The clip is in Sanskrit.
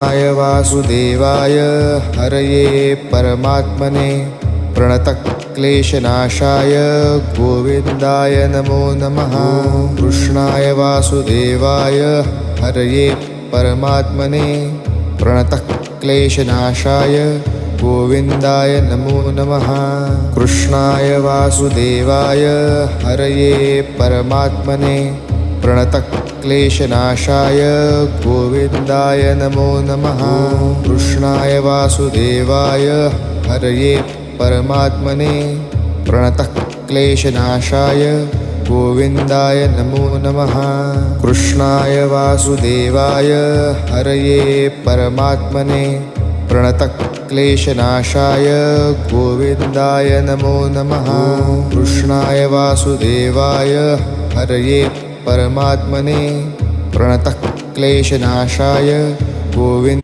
कृष्णाय वासुदेवाय हरये परमात्मने प्रणतक्लेशनाशाय गोविन्दाय नमो नमः। कृष्णाय वासुदेवाय हरये परमात्मने प्रणतक्लेशनाशाय गोविन्दाय नमो नमः। कृष्णाय वासुदेवाय हरये परमात्मने प्रणतक्लेशनाशाय गोविन्दाय नमो नमः। कृष्णाय वासुदेवाय हरये परमात्मने प्रणतक्लेशनाशाय गोविन्दाय नमो नमः। कृष्णाय वासुदेवाय हरये परमात्मने प्रणतक्लेशनाशाय गोविन्दाय नमो नमः। कृष्णाय वासुदेवाय हरये परमात्मने प्रणतक्लेशनाशाय गोविन्द